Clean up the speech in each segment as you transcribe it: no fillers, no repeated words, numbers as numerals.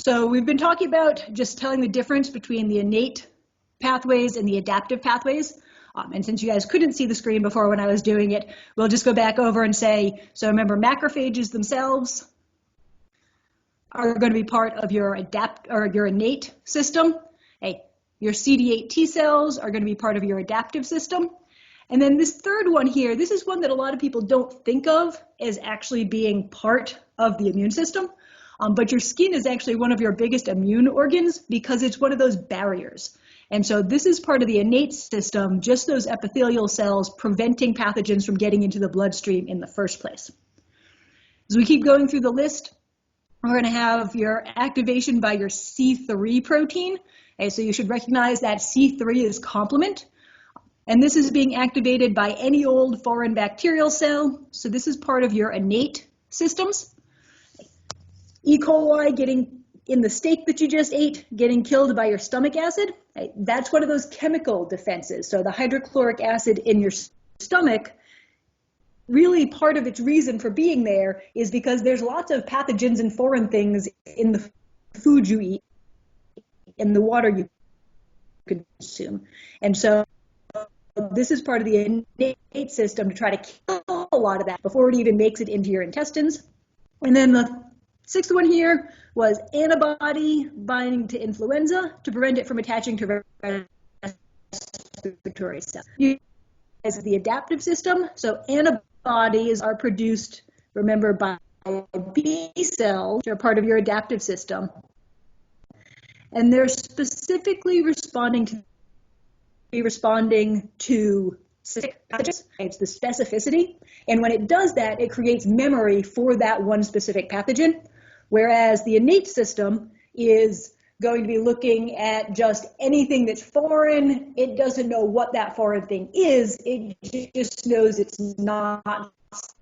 So we've been talking about just telling the difference between the innate pathways and the adaptive pathways. And since you guys couldn't see the screen before when I was doing it, we'll just go back over and say, so remember, macrophages themselves are going to be part of your innate system. Hey, your CD8 T cells are going to be part of your adaptive system. And then this third one here, this is one that a lot of people don't think of as actually being part of the immune system. But your skin is actually one of your biggest immune organs because it's one of those barriers. And so this is part of the innate system, just those epithelial cells preventing pathogens from getting into the bloodstream in the first place. As we keep going through the list, we're going to have your activation by your C3 protein. Okay, so you should recognize that C3 is complement. And this is being activated by any old foreign bacterial cell. So this is part of your innate systems. E. coli getting in the steak that you just ate, getting killed by your stomach acid, that's one of those chemical defenses. So the hydrochloric acid in your stomach, really part of its reason for being there is because there's lots of pathogens and foreign things in the food you eat, in the water you consume. And so this is part of the innate system to try to kill a lot of that before it even makes it into your intestines. And then the sixth one here was antibody binding to influenza to prevent it from attaching to respiratory cells. As the adaptive system, so antibodies are produced, remember, by B cells, which are part of your adaptive system. And they're specifically responding to specific pathogens. It's the specificity. And when it does that, it creates memory for that one specific pathogen. Whereas the innate system is going to be looking at just anything that's foreign. It doesn't know what that foreign thing is. It just knows it's not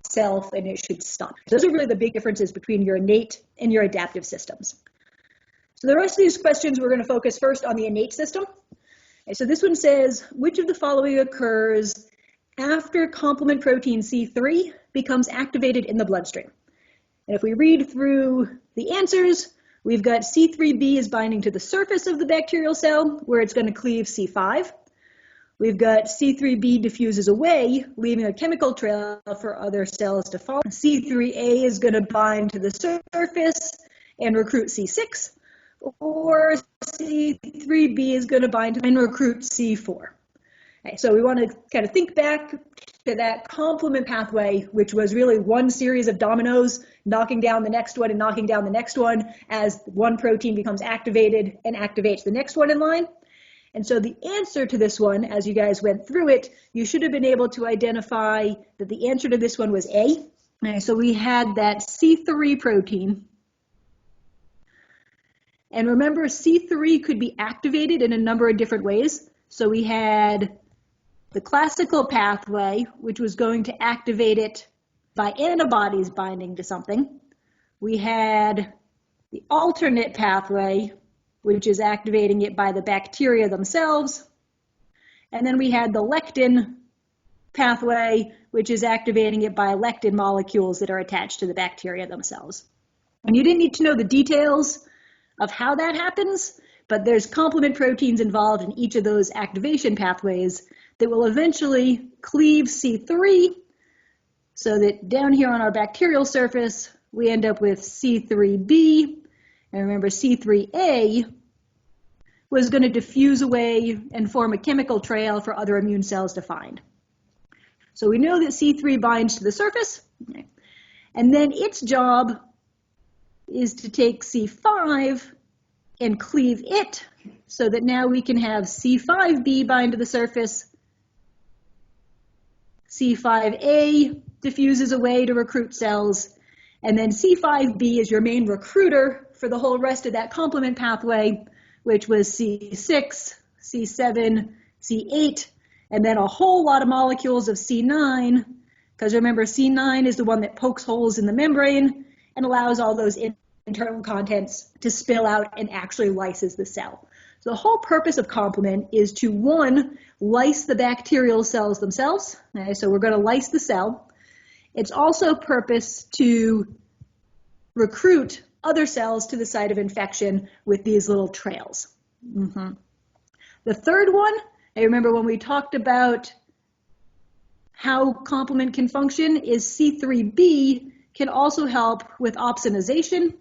self and it should stop. Those are really the big differences between your innate and your adaptive systems. So the rest of these questions, we're going to focus first on the innate system. Okay, so this one says, which of the following occurs after complement protein C3 becomes activated in the bloodstream? And if we read through the answers, we've got C3b is binding to the surface of the bacterial cell, where it's going to cleave C5. We've got C3b diffuses away, leaving a chemical trail for other cells to follow. C3a is going to bind to the surface and recruit C6, or C3b is going to bind and recruit C4. Okay, so we want to kind of think back to that complement pathway, which was really one series of dominoes, knocking down the next one and knocking down the next one as one protein becomes activated and activates the next one in line. And so the answer to this one, as you guys went through it, you should have been able to identify that the answer to this one was A. Okay, so we had that C3 protein. And remember, C3 could be activated in a number of different ways. So we had the classical pathway, which was going to activate it by antibodies binding to something. We had the alternate pathway, which is activating it by the bacteria themselves. And then we had the lectin pathway, which is activating it by lectin molecules that are attached to the bacteria themselves. And you didn't need to know the details of how that happens, but there's complement proteins involved in each of those activation pathways that will eventually cleave C3, so that down here on our bacterial surface, we end up with C3b. And remember, C3a was going to diffuse away and form a chemical trail for other immune cells to find. So we know that C3 binds to the surface, and then its job is to take C5 and cleave it, so that now we can have C5b bind to the surface, C5a diffuses away to recruit cells, and then C5b is your main recruiter for the whole rest of that complement pathway, which was C6, C7, C8, and then a whole lot of molecules of C9, because remember, C9 is the one that pokes holes in the membrane and allows all those internal contents to spill out and actually lyses the cell. So the whole purpose of complement is to, one, lyse the bacterial cells themselves. Okay, so we're going to lyse the cell. It's also purpose to recruit other cells to the site of infection with these little trails. The third one, I remember when we talked about how complement can function, is C3b can also help with opsonization,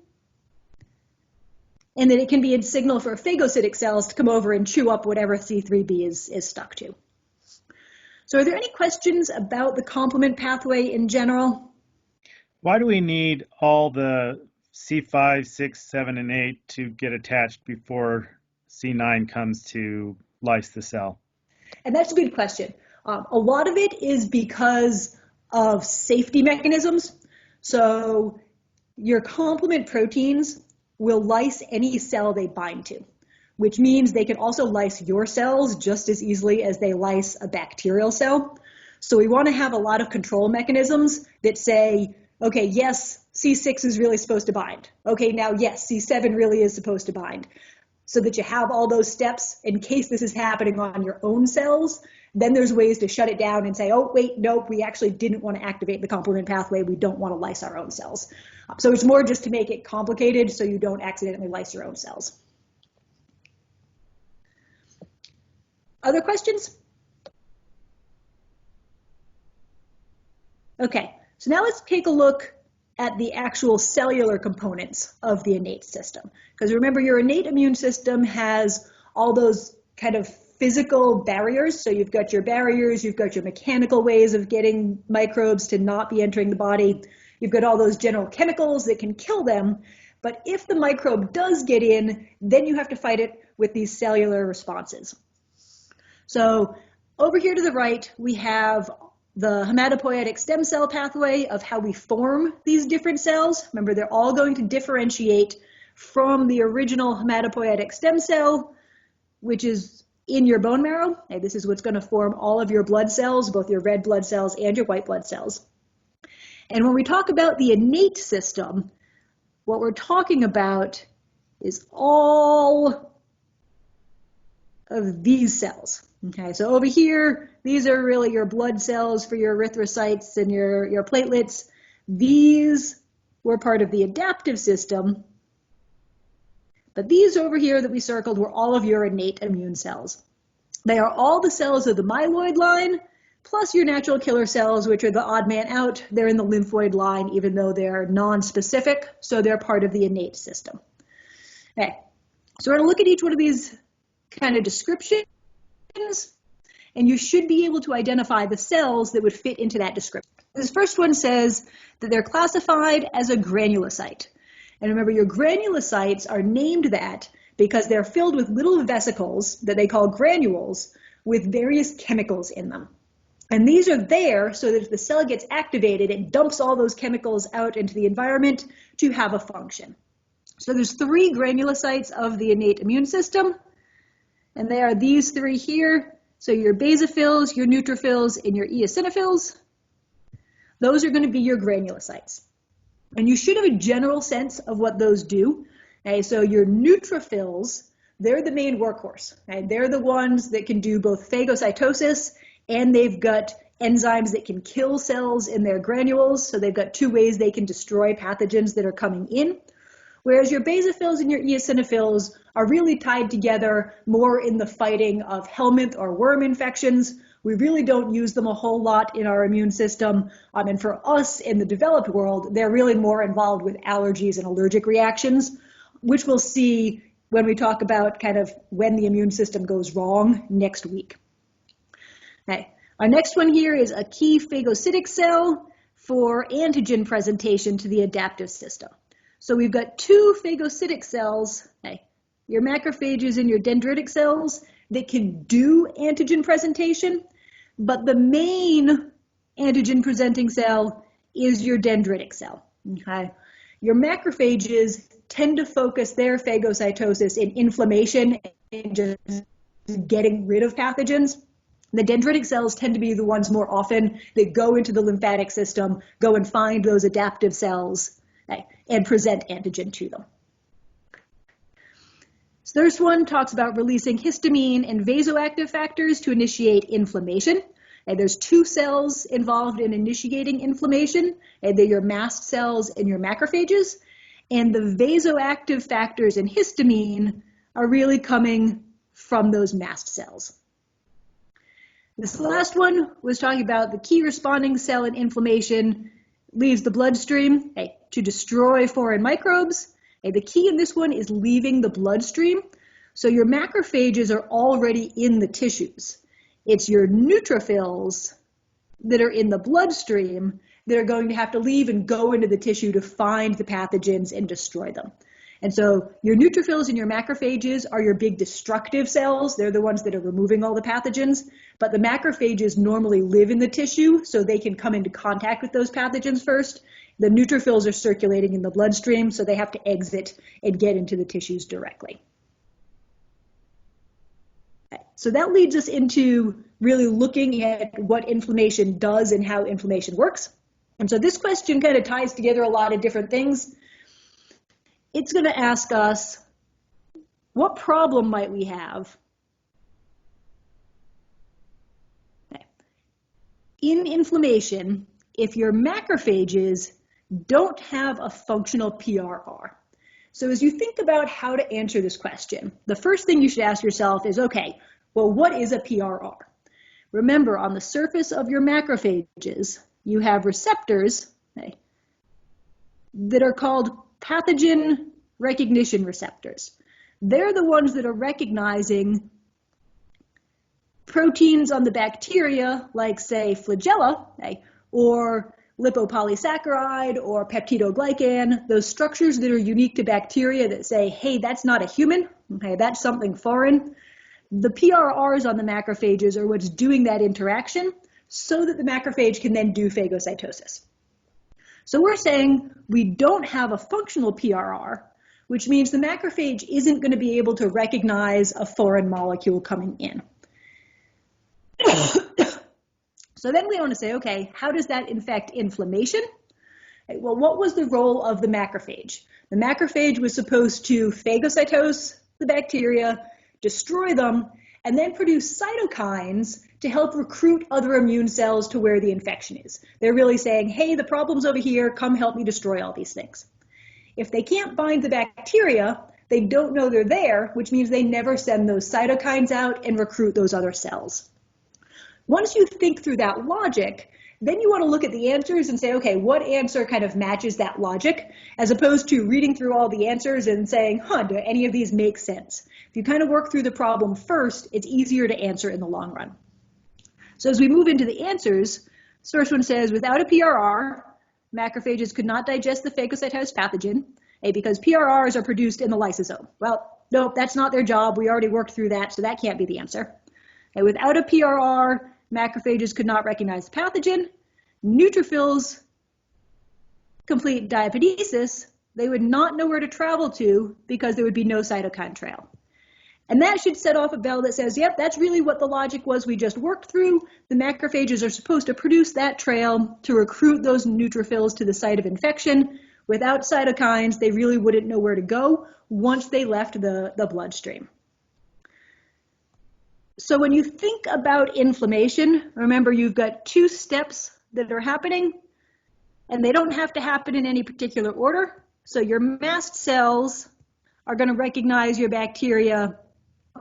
and that it can be a signal for phagocytic cells to come over and chew up whatever C3b is stuck to. So are there any questions about the complement pathway in general? Why do we need all the C5, 6, 7, and 8 to get attached before C9 comes to lyse the cell? And that's a good question. A lot of it is because of safety mechanisms. So your complement proteins will lyse any cell they bind to, which means they can also lyse your cells just as easily as they lyse a bacterial cell. So we want to have a lot of control mechanisms that say, okay, yes, C6 is really supposed to bind. Okay, now yes, C7 really is supposed to bind. So that you have all those steps in case this is happening on your own cells. Then there's ways to shut it down and say, oh, wait, nope, we actually didn't want to activate the complement pathway. We don't want to lyse our own cells. So it's more just to make it complicated so you don't accidentally lyse your own cells. Other questions? Okay, so now let's take a look at the actual cellular components of the innate system. Because remember, your innate immune system has all those kind of physical barriers. So you've got your barriers, you've got your mechanical ways of getting microbes to not be entering the body. You've got all those general chemicals that can kill them. But if the microbe does get in, then you have to fight it with these cellular responses. So over here to the right, we have the hematopoietic stem cell pathway of how we form these different cells. Remember, they're all going to differentiate from the original hematopoietic stem cell, which is in your bone marrow. And this is what's going to form all of your blood cells, both your red blood cells and your white blood cells. And when we talk about the innate system, what we're talking about is all of these cells. Okay, so over here, these are really your blood cells for your erythrocytes and your platelets. These were part of the adaptive system, but these over here that we circled were all of your innate immune cells. They are all the cells of the myeloid line, plus your natural killer cells, which are the odd man out. They're in the lymphoid line, even though they're non-specific, so they're part of the innate system. Okay, so we're going to look at each one of these kind of descriptions, and you should be able to identify the cells that would fit into that description. This first one says that they're classified as a granulocyte. And remember, your granulocytes are named that because they're filled with little vesicles that they call granules with various chemicals in them. And these are there so that if the cell gets activated, it dumps all those chemicals out into the environment to have a function. So there's 3 granulocytes of the innate immune system. And they are these 3 here. So your basophils, your neutrophils, and your eosinophils. Those are going to be your granulocytes. And you should have a general sense of what those do. Okay, so your neutrophils, they're the main workhorse. Okay? They're the ones that can do both phagocytosis, and they've got enzymes that can kill cells in their granules. So they've got 2 ways they can destroy pathogens that are coming in. Whereas your basophils and your eosinophils are really tied together more in the fighting of helminth or worm infections. We really don't use them a whole lot in our immune system. And for us in the developed world, they're really more involved with allergies and allergic reactions, which we'll see when we talk about kind of when the immune system goes wrong next week. Okay. Our next one here is a key phagocytic cell for antigen presentation to the adaptive system. So we've got 2 phagocytic cells, your macrophages and your dendritic cells, that can do antigen presentation, but the main antigen presenting cell is your dendritic cell. Okay? Your macrophages tend to focus their phagocytosis in inflammation and just getting rid of pathogens. The dendritic cells tend to be the ones more often that go into the lymphatic system, go and find those adaptive cells, and present antigen to them. So this one talks about releasing histamine and vasoactive factors to initiate inflammation. And there's 2 cells involved in initiating inflammation, and they're your mast cells and your macrophages. And the vasoactive factors in histamine are really coming from those mast cells. This last one was talking about the key responding cell in inflammation leaves the bloodstream to destroy foreign microbes. The key in this one is leaving the bloodstream. So your macrophages are already in the tissues. It's your neutrophils that are in the bloodstream that are going to have to leave and go into the tissue to find the pathogens and destroy them. And so your neutrophils and your macrophages are your big destructive cells. They're the ones that are removing all the pathogens. But the macrophages normally live in the tissue, so they can come into contact with those pathogens first. The neutrophils are circulating in the bloodstream, so they have to exit and get into the tissues directly. So that leads us into really looking at what inflammation does and how inflammation works. And so this question kind of ties together a lot of different things. It's going to ask us, what problem might we have in inflammation if your macrophages don't have a functional PRR? So as you think about how to answer this question, the first thing you should ask yourself is, okay, well, what is a PRR? Remember, on the surface of your macrophages, you have receptors that are called pathogen recognition receptors. They're the ones that are recognizing proteins on the bacteria, like, say, flagella, or lipopolysaccharide or peptidoglycan, those structures that are unique to bacteria that say, hey, that's not a human, that's something foreign. The PRRs on the macrophages are what's doing that interaction so that the macrophage can then do phagocytosis. So we're saying we don't have a functional PRR, which means the macrophage isn't going to be able to recognize a foreign molecule coming in. So then we want to say, okay, how does that affect inflammation? Well, what was the role of the macrophage? The macrophage was supposed to phagocytose the bacteria, destroy them, and then produce cytokines to help recruit other immune cells to where the infection is. They're really saying, hey, the problem's over here, come help me destroy all these things. If they can't bind the bacteria, they don't know they're there, which means they never send those cytokines out and recruit those other cells. Once you think through that logic, then you want to look at the answers and say, okay, what answer kind of matches that logic, as opposed to reading through all the answers and saying, do any of these make sense? If you kind of work through the problem first, it's easier to answer in the long run. So as we move into the answers, this first one says, without a PRR, macrophages could not digest the phagocytosed pathogen, because PRRs are produced in the lysosome. Well, nope, that's not their job. We already worked through that, so that can't be the answer. Without a PRR, macrophages could not recognize the pathogen. Neutrophils complete diapedesis. They would not know where to travel to because there would be no cytokine trail. And that should set off a bell that says, yep, that's really what the logic was we just worked through. The macrophages are supposed to produce that trail to recruit those neutrophils to the site of infection. Without cytokines, they really wouldn't know where to go once they left the bloodstream. So when you think about inflammation, remember you've got two steps that are happening, and they don't have to happen in any particular order. So your mast cells are going to recognize your bacteria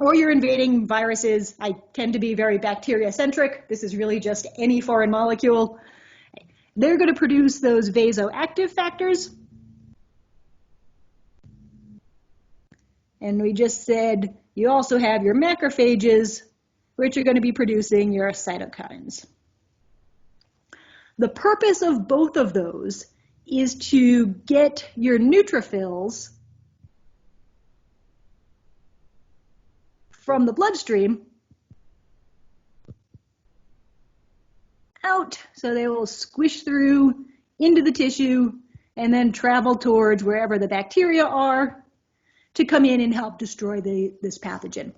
or your invading viruses. I tend to be very bacteria-centric. This is really just any foreign molecule. They're going to produce those vasoactive factors. And we just said you also have your macrophages, which are going to be producing your cytokines. The purpose of both of those is to get your neutrophils from the bloodstream out, so they will squish through into the tissue and then travel towards wherever the bacteria are to come in and help destroy this pathogen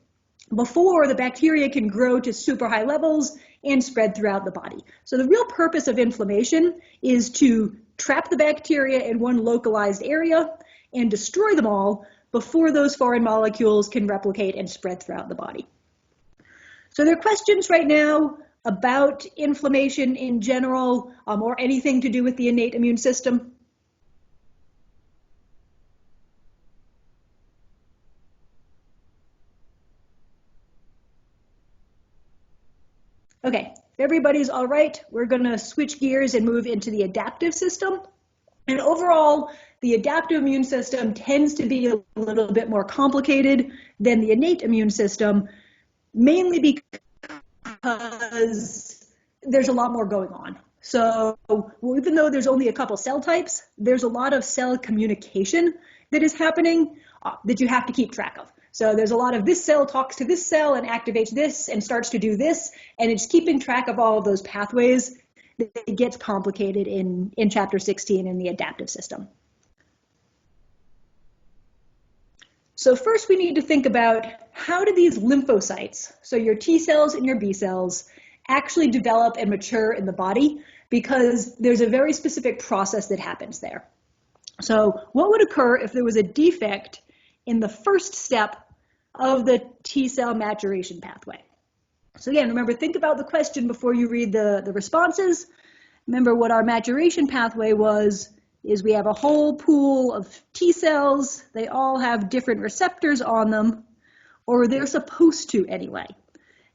before the bacteria can grow to super high levels and spread throughout the body. So the real purpose of inflammation is to trap the bacteria in one localized area and destroy them all before those foreign molecules can replicate and spread throughout the body. So there are questions right now about inflammation in general, or anything to do with the innate immune system? Okay, if everybody's all right, we're going to switch gears and move into the adaptive system. And overall, the adaptive immune system tends to be a little bit more complicated than the innate immune system, mainly because there's a lot more going on. So even though there's only a couple cell types, there's a lot of cell communication that is happening that you have to keep track of. So there's a lot of this cell talks to this cell and activates this and starts to do this, and it's keeping track of all of those pathways that gets complicated in chapter 16 in the adaptive system. So first we need to think about how do these lymphocytes, so your T cells and your B cells, actually develop and mature in the body, because there's a very specific process that happens there. So what would occur if there was a defect in the first step of the T cell maturation pathway? So again, remember, think about the question before you read the responses. Remember what our maturation pathway was, is we have a whole pool of T cells. They all have different receptors on them, or they're supposed to anyway.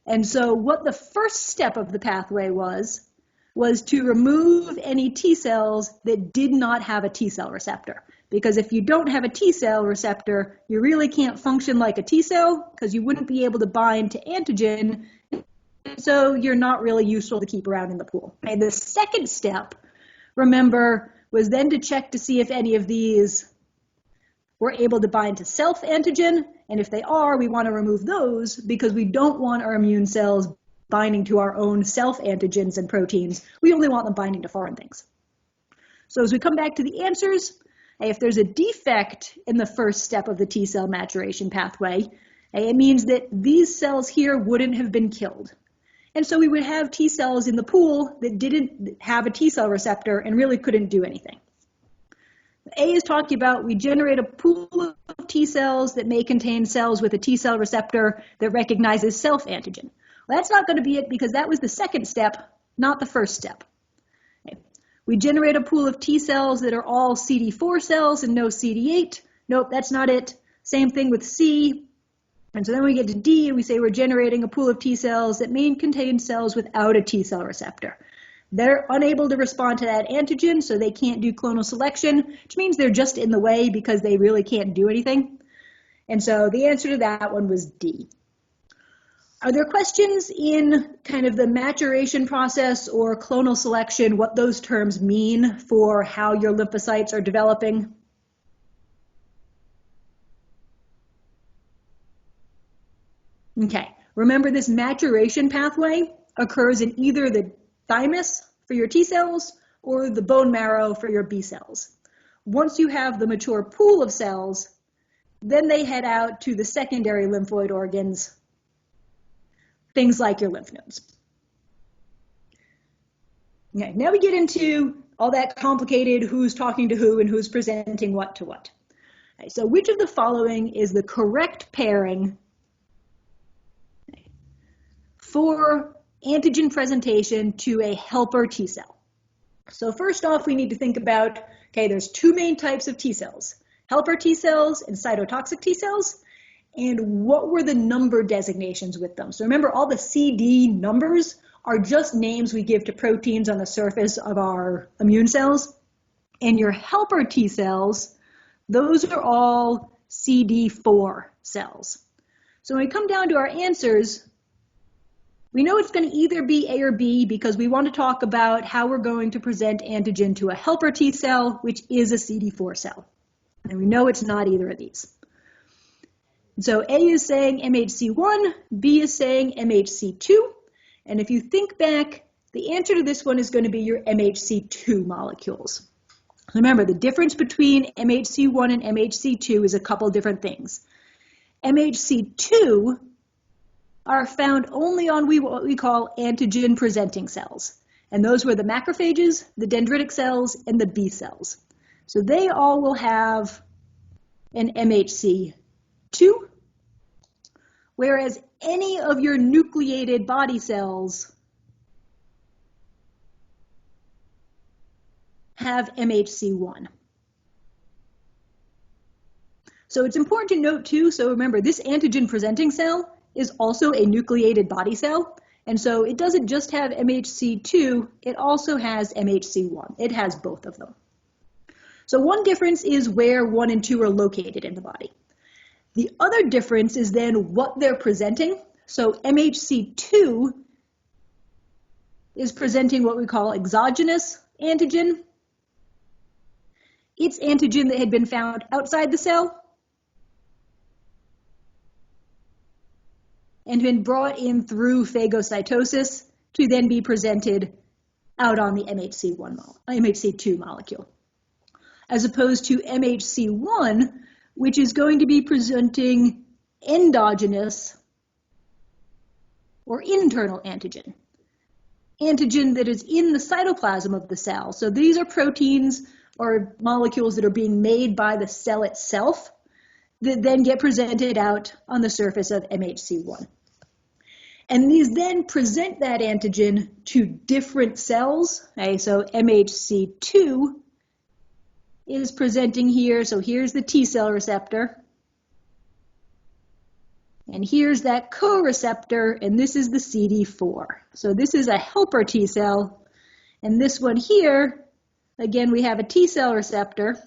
And so what the first step of the pathway was to remove any T cells that did not have a T cell receptor. Because if you don't have a T cell receptor, you really can't function like a T cell, because you wouldn't be able to bind to antigen, so you're not really useful to keep around in the pool. And the second step, remember, was then to check to see if any of these were able to bind to self-antigen, and if they are, we want to remove those because we don't want our immune cells binding to our own self-antigens and proteins. We only want them binding to foreign things. So as we come back to the answers, if there's a defect in the first step of the T cell maturation pathway, it means that these cells here wouldn't have been killed. And so we would have T cells in the pool that didn't have a T cell receptor and really couldn't do anything. A is talking about we generate a pool of T cells that may contain cells with a T cell receptor that recognizes self-antigen. Well, that's not going to be it, because that was the second step, not the first step. Okay. We generate a pool of T cells that are all CD4 cells and no CD8. Nope, that's not it. Same thing with C. And so then we get to D and we say we're generating a pool of T cells that may contain cells without a T cell receptor. They're unable to respond to that antigen, so they can't do clonal selection, which means they're just in the way because they really can't do anything. And so the answer to that one was D. Are there questions in kind of the maturation process or clonal selection, what those terms mean for how your lymphocytes are developing? Okay, remember this maturation pathway occurs in either the thymus for your T cells or the bone marrow for your B cells. Once you have the mature pool of cells, then they head out to the secondary lymphoid organs, things like your lymph nodes. Okay, now we get into all that complicated who's talking to who and who's presenting what to what. Okay, so which of the following is the correct pairing for antigen presentation to a helper T cell? So first off, we need to think about, okay, there's two main types of T cells, helper T cells and cytotoxic T cells, and what were the number designations with them? So remember, all the CD numbers are just names we give to proteins on the surface of our immune cells. And your helper T cells, those are all CD4 cells. So when we come down to our answers, we know it's going to either be A or B because we want to talk about how we're going to present antigen to a helper T cell, which is a CD4 cell. And we know it's not either of these. So A is saying MHC1, B is saying MHC2. And if you think back, the answer to this one is going to be your MHC2 molecules. Remember, the difference between MHC1 and MHC2 is a couple different things. MHC2 are found only on what we call antigen-presenting cells. And those were the macrophages, the dendritic cells, and the B cells. So they all will have an MHC2, whereas any of your nucleated body cells have MHC1. So it's important to note too, so remember, this antigen-presenting cell is also a nucleated body cell, And so it doesn't just have MHC2, it also has MHC1. It has both of them. So one difference is where 1 and 2 are located in the body. The other difference is then what they're presenting. So MHC2 is presenting what we call exogenous antigen. It's antigen that had been found outside the cell and been brought in through phagocytosis to then be presented out on the MHC2 molecule, as opposed to MHC1, which is going to be presenting endogenous or internal antigen that is in the cytoplasm of the cell. So these are proteins or molecules that are being made by the cell itself that then get presented out on the surface of MHC1. And these then present that antigen to different cells. Okay, so MHC2 is presenting here. So here's the T cell receptor. And here's that co-receptor, and this is the CD4. So this is a helper T cell. And this one here, again, we have a T cell receptor.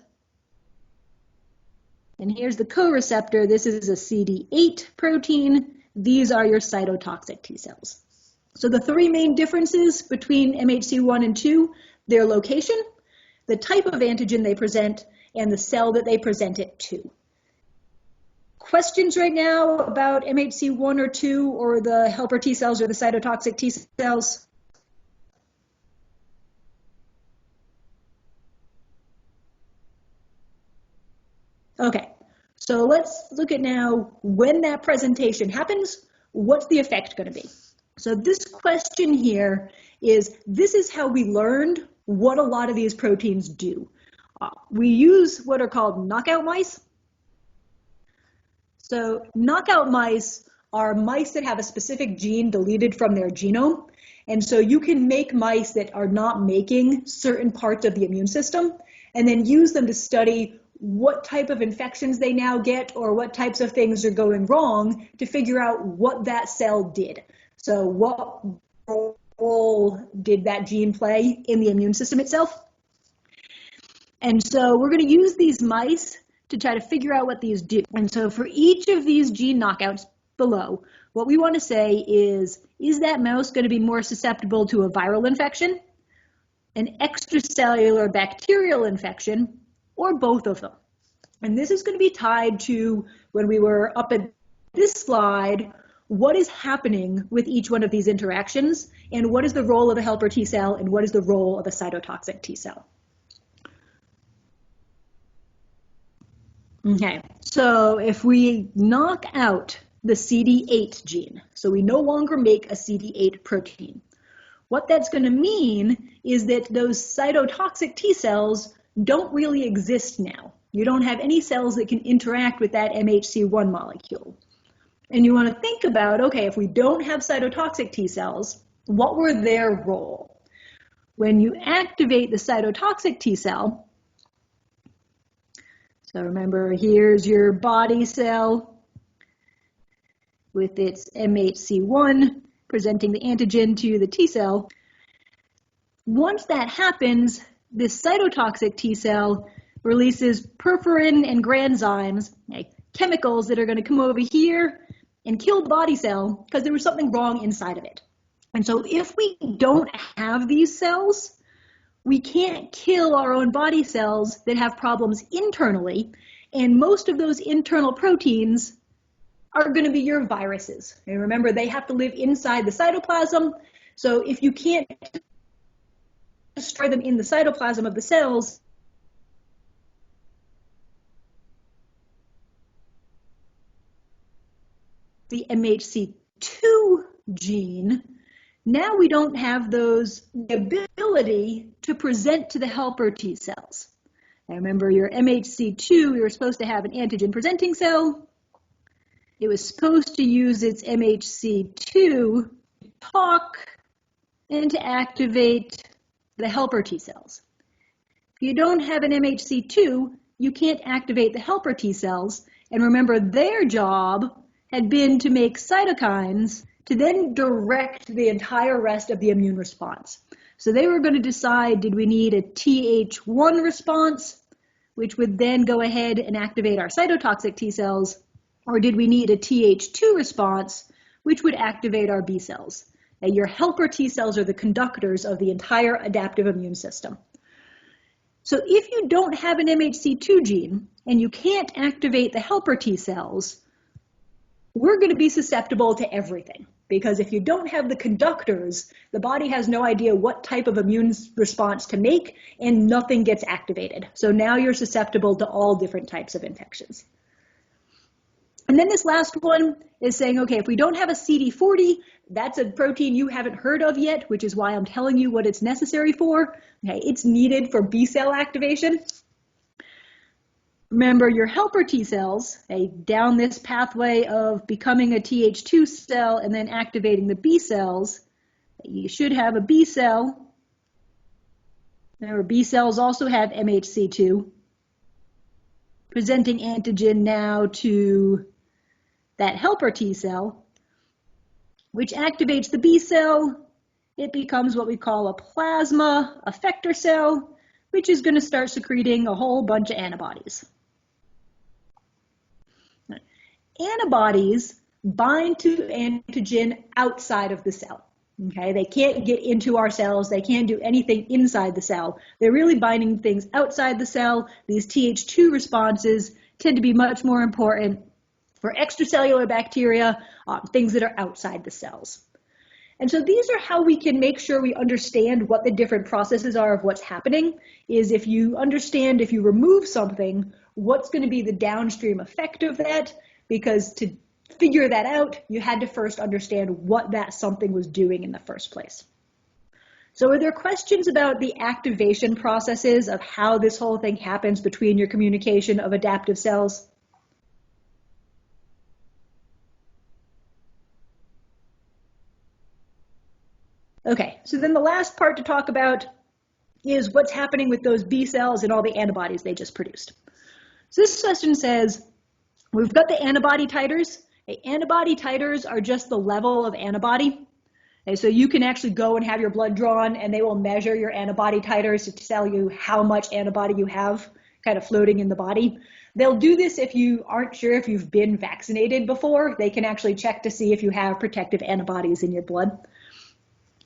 And here's the co-receptor. This is a CD8 protein. These are your cytotoxic T cells. So the three main differences between MHC1 and 2, their location, the type of antigen they present, and the cell that they present it to. Questions right now about MHC1 or 2 or the helper T cells or the cytotoxic T cells? Okay, so let's look at now when that presentation happens, what's the effect going to be? So this question here is, this is how we learned what a lot of these proteins do. We use what are called knockout mice. So knockout mice are mice that have a specific gene deleted from their genome. And so you can make mice that are not making certain parts of the immune system and then use them to study what type of infections they now get or what types of things are going wrong to figure out what that cell did. So what role did that gene play in the immune system itself? And so we're going to use these mice to try to figure out what these do. And so for each of these gene knockouts below, what we want to say is that mouse going to be more susceptible to a viral infection, an extracellular bacterial infection, or both of them? And this is going to be tied to, when we were up at this slide, what is happening with each one of these interactions, and what is the role of a helper T cell, and what is the role of a cytotoxic T cell? Okay, so if we knock out the CD8 gene, so we no longer make a CD8 protein, what that's going to mean is that those cytotoxic T cells don't really exist now. You don't have any cells that can interact with that MHC1 molecule. And you want to think about, okay, if we don't have cytotoxic T cells, what were their role? When you activate the cytotoxic T cell, so remember, here's your body cell with its MHC1 presenting the antigen to the T cell. Once that happens, this cytotoxic T cell releases perforin and granzymes, like chemicals that are going to come over here and kill the body cell because there was something wrong inside of it. And so if we don't have these cells, we can't kill our own body cells that have problems internally, and most of those internal proteins are going to be your viruses. And remember, they have to live inside the cytoplasm, so if you can't destroy them in the cytoplasm of the cells, the MHC2 gene, now we don't have the ability to present to the helper T cells. Now remember, your MHC2, you were supposed to have an antigen presenting cell. It was supposed to use its MHC2 to talk and to activate the helper T cells. If you don't have an MHC2, you can't activate the helper T cells. And remember, their job had been to make cytokines to then direct the entire rest of the immune response. So they were going to decide, did we need a Th1 response, which would then go ahead and activate our cytotoxic T cells, or did we need a Th2 response, which would activate our B cells? And your helper T cells are the conductors of the entire adaptive immune system. So if you don't have an MHC2 gene and you can't activate the helper T cells, we're going to be susceptible to everything. Because if you don't have the conductors, the body has no idea what type of immune response to make and nothing gets activated. So now you're susceptible to all different types of infections. And then this last one is saying, okay, if we don't have a CD40, that's a protein you haven't heard of yet, which is why I'm telling you what it's necessary for. Okay, it's needed for B cell activation. Remember, your helper T cells, down this pathway of becoming a Th2 cell and then activating the B cells, you should have a B cell. Remember, B cells also have MHC2, presenting antigen now to that helper T cell, which activates the B cell. It becomes what we call a plasma effector cell, which is going to start secreting a whole bunch of antibodies. Antibodies bind to antigen outside of the cell. Okay, they can't get into our cells. They can't do anything inside the cell. They're really binding things outside the cell. These Th2 responses tend to be much more important for extracellular bacteria, things that are outside the cells. And so these are how we can make sure we understand what the different processes are of what's happening, is if you understand, if you remove something, what's going to be the downstream effect of that, because to figure that out, you had to first understand what that something was doing in the first place. So are there questions about the activation processes of how this whole thing happens between your communication of adaptive cells? Okay, so then the last part to talk about is what's happening with those B cells and all the antibodies they just produced. So this question says, we've got the antibody titers. Antibody titers are just the level of antibody. So you can actually go and have your blood drawn and they will measure your antibody titers to tell you how much antibody you have kind of floating in the body. They'll do this if you aren't sure if you've been vaccinated before. They can actually check to see if you have protective antibodies in your blood.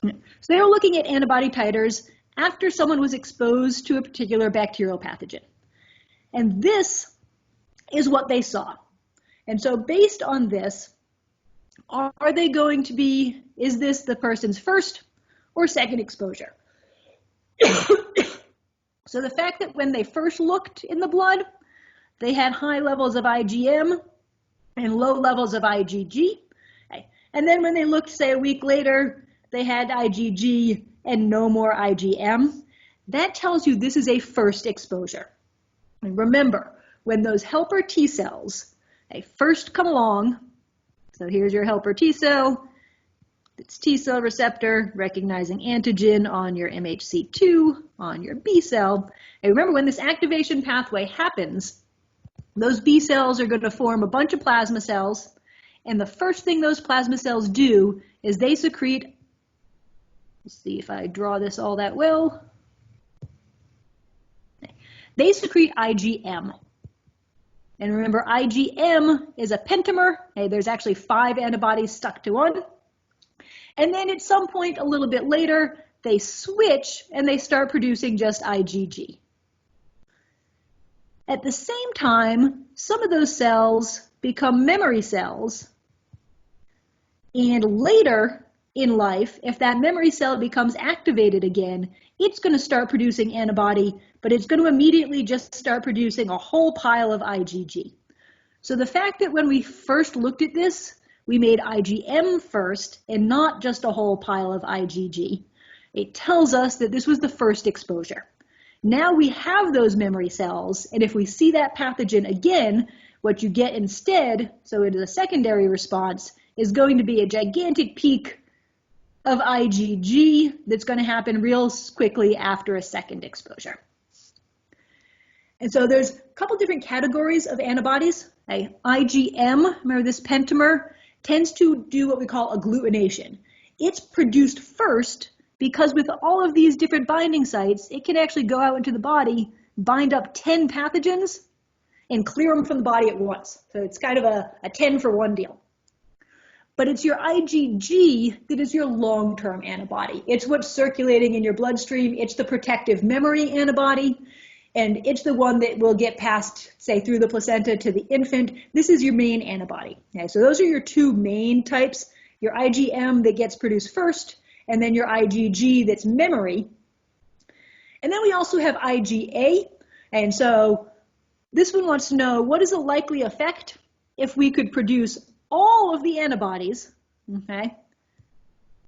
So they were looking at antibody titers after someone was exposed to a particular bacterial pathogen. And this is what they saw. And so based on this, are they going to be, is this the person's first or second exposure? So the fact that when they first looked in the blood, they had high levels of IgM and low levels of IgG. And then when they looked, say, a week later, they had IgG and no more IgM. That tells you this is a first exposure. And remember, when those helper T cells, they first come along, so here's your helper T cell, it's T cell receptor recognizing antigen on your MHC2, on your B cell. And remember, when this activation pathway happens, those B cells are going to form a bunch of plasma cells, and the first thing those plasma cells do is they secrete, let's see if I draw this all that well, they secrete IgM. And remember, IgM is a pentamer. There's actually 5 antibodies stuck to one. And then at some point a little bit later, they switch and they start producing just IgG. At the same time, some of those cells become memory cells. And later in life, if that memory cell becomes activated again, it's going to start producing antibody, but it's going to immediately just start producing a whole pile of IgG. So the fact that when we first looked at this, we made IgM first and not just a whole pile of IgG, it tells us that this was the first exposure. Now we have those memory cells, and if we see that pathogen again, what you get instead, so it is a secondary response, is going to be a gigantic peak of IgG that's going to happen real quickly after a second exposure. And so there's a couple different categories of antibodies. IgM, remember this pentamer, tends to do what we call agglutination. It's produced first because with all of these different binding sites, it can actually go out into the body, bind up 10 pathogens, and clear them from the body at once. So it's kind of a 10 for 1 deal. But it's your IgG that is your long-term antibody. It's what's circulating in your bloodstream. It's the protective memory antibody, and it's the one that will get passed, say, through the placenta to the infant. This is your main antibody. Okay, so those are your two main types, your IgM that gets produced first, and then your IgG that's memory. And then we also have IgA, and so this one wants to know, what is the likely effect if we could produce all of the antibodies, okay,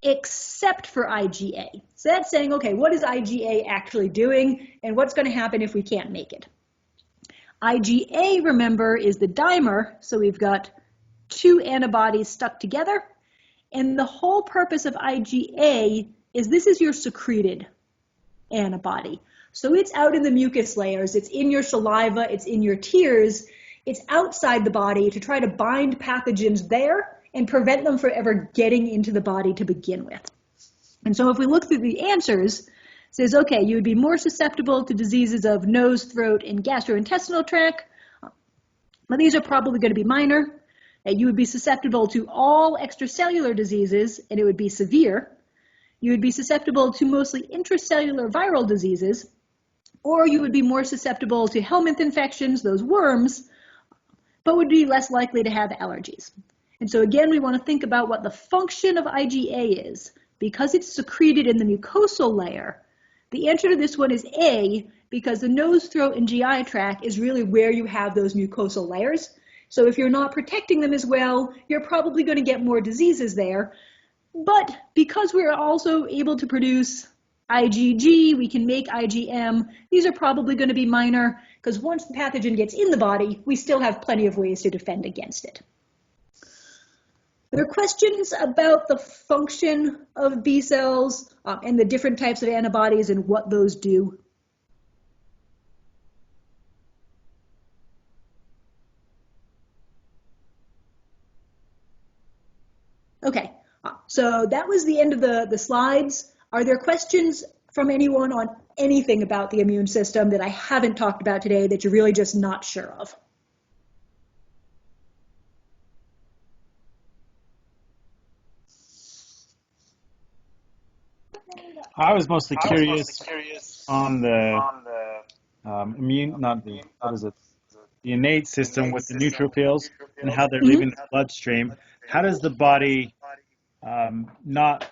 except for IgA? So that's saying, okay, what is IgA actually doing, and what's going to happen if we can't make it? IgA, remember, is the dimer, so we've got 2 antibodies stuck together, and the whole purpose of IgA is this is your secreted antibody. So it's out in the mucus layers, it's in your saliva, it's in your tears, it's outside the body to try to bind pathogens there and prevent them from ever getting into the body to begin with. And so if we look through the answers, it says, okay, you would be more susceptible to diseases of nose, throat, and gastrointestinal tract. But these are probably going to be minor. You would be susceptible to all extracellular diseases, and it would be severe. You would be susceptible to mostly intracellular viral diseases, or you would be more susceptible to helminth infections, those worms, but would be less likely to have allergies. And so again, we want to think about what the function of IgA is. Because it's secreted in the mucosal layer, the answer to this one is A, because the nose, throat, and GI tract is really where you have those mucosal layers. So if you're not protecting them as well, you're probably going to get more diseases there. But because we're also able to produce IgG, we can make IgM. These are probably going to be minor, because once the pathogen gets in the body, we still have plenty of ways to defend against it. There are questions about the function of B cells and the different types of antibodies and what those do. Okay, so that was the end of the slides. Are there questions from anyone on anything about the immune system that I haven't talked about today that you're really just not sure of? I was mostly curious on the immune, not the, what is it? The innate system with the neutrophils and how they're leaving the bloodstream. How does the body not,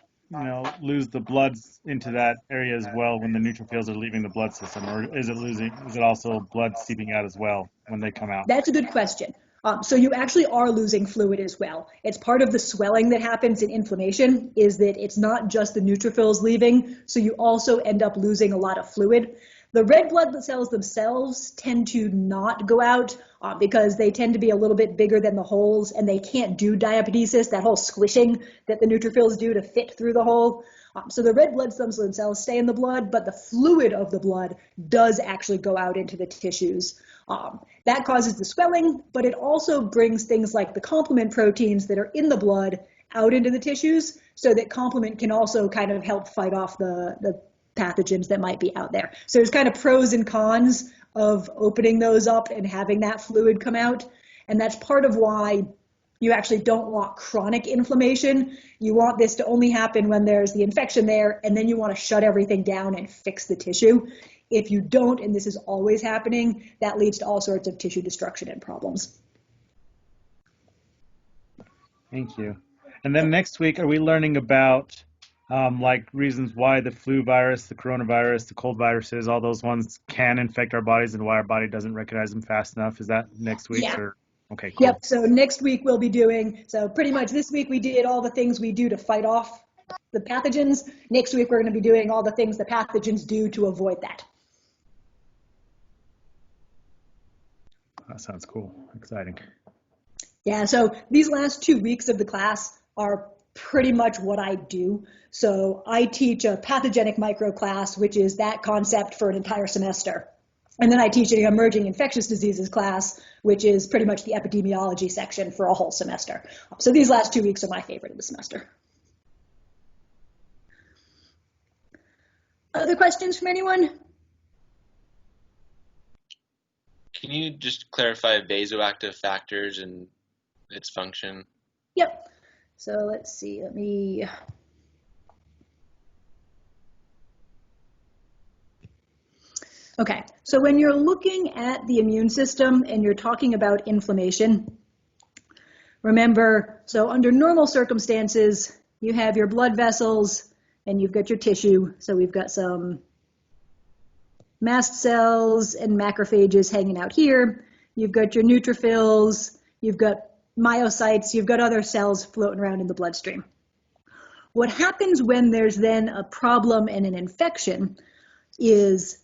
lose the blood into that area as well when the neutrophils are leaving the blood system, or is it also blood seeping out as well when they come out? That's a good question. So you actually are losing fluid as well. It's part of the swelling that happens in inflammation is that it's not just the neutrophils leaving, so you also end up losing a lot of fluid. The red blood cells themselves tend to not go out because they tend to be a little bit bigger than the holes, and they can't do diapedesis, that whole squishing that the neutrophils do to fit through the hole. So the red blood cells themselves stay in the blood, but the fluid of the blood does actually go out into the tissues. That causes the swelling, but it also brings things like the complement proteins that are in the blood out into the tissues, so that complement can also kind of help fight off the pathogens that might be out there. So there's kind of pros and cons of opening those up and having that fluid come out. And that's part of why you actually don't want chronic inflammation. You want this to only happen when there's the infection there, and then you want to shut everything down and fix the tissue. If you don't, and this is always happening, that leads to all sorts of tissue destruction and problems. Thank you. And then next week, are we learning about like reasons why the flu virus, the coronavirus, the cold viruses, all those ones can infect our bodies and why our body doesn't recognize them fast enough? Is that next week? Yeah. Or okay, cool. Yep, so next week we'll be doing, so pretty much this week we did all the things we do to fight off the pathogens. Next week we're going to be doing all the things the pathogens do to avoid that. That sounds cool, exciting. Yeah, so these last 2 weeks of the class are pretty much what I do. So I teach a pathogenic micro class, which is that concept for an entire semester. And then I teach an emerging infectious diseases class, which is pretty much the epidemiology section for a whole semester. So these last 2 weeks are my favorite of the semester. Other questions from anyone? Can you just clarify vasoactive factors and its function? Yep. So let's see, let me. Okay, so when you're looking at the immune system and you're talking about inflammation, remember, so under normal circumstances, you have your blood vessels and you've got your tissue. So we've got some mast cells and macrophages hanging out here. You've got your neutrophils, you've got myocytes, you've got other cells floating around in the bloodstream. What happens when there's then a problem and an infection is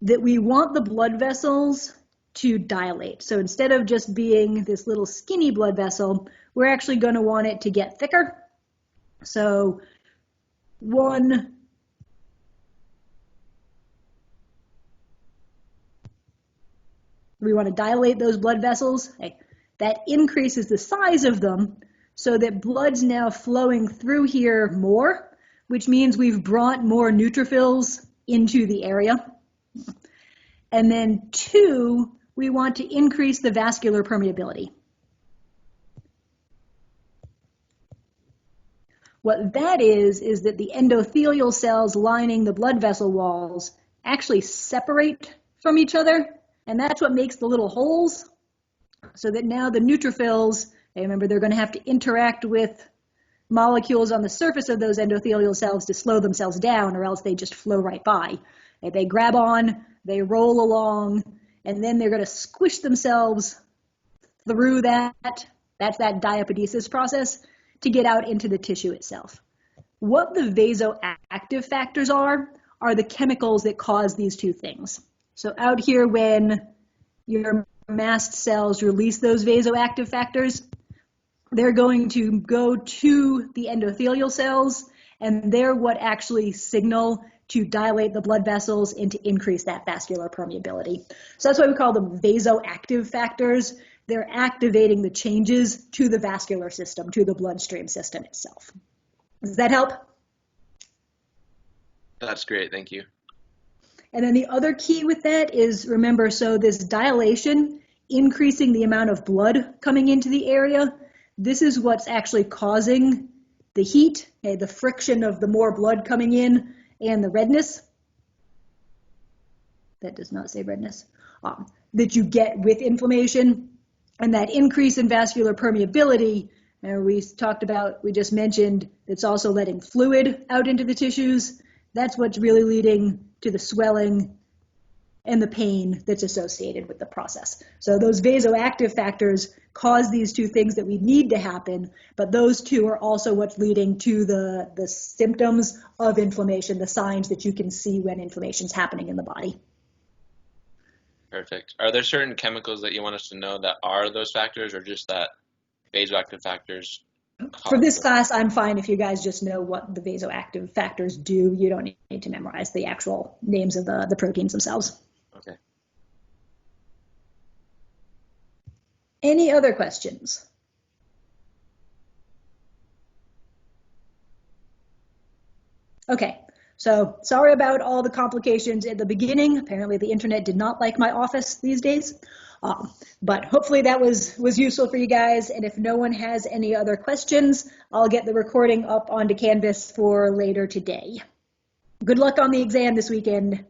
that we want the blood vessels to dilate. So instead of just being this little skinny blood vessel, we're actually going to want it to get thicker. So we want to dilate those blood vessels. That increases the size of them so that blood's now flowing through here more, which means we've brought more neutrophils into the area. And then 2, we want to increase the vascular permeability. What that is that the endothelial cells lining the blood vessel walls actually separate from each other, and that's what makes the little holes, so that now the neutrophils, remember, they're going to have to interact with molecules on the surface of those endothelial cells to slow themselves down, or else they just flow right by. They grab on, they roll along, and then they're going to squish themselves through that. That's that diapedesis process to get out into the tissue itself. What the vasoactive factors are the chemicals that cause these two things. So out here, when your mast cells release those vasoactive factors, they're going to go to the endothelial cells, and they're what actually signal to dilate the blood vessels and to increase that vascular permeability. So that's why we call them vasoactive factors. They're activating the changes to the vascular system, to the bloodstream system itself. Does that help? That's great, thank you. And then the other key with that is, remember, so this dilation, increasing the amount of blood coming into the area, this is what's actually causing the heat, the friction of the more blood coming in, and the redness. That does not say redness. That you get with inflammation. And that increase in vascular permeability, we just mentioned, it's also letting fluid out into the tissues. That's what's really leading to the swelling and the pain that's associated with the process. So those vasoactive factors cause these two things that we need to happen, but those two are also what's leading to the symptoms of inflammation, the signs that you can see when inflammation's happening in the body. Perfect. Are there certain chemicals that you want us to know that are those factors, or just that vasoactive factors? For this class, I'm fine if you guys just know what the vasoactive factors do. You don't need to memorize the actual names of the proteins themselves. Okay. Any other questions? Okay, so sorry about all the complications at the beginning. Apparently the internet did not like my office these days. But hopefully that was useful for you guys. And if no one has any other questions, I'll get the recording up onto Canvas for later today. Good luck on the exam this weekend.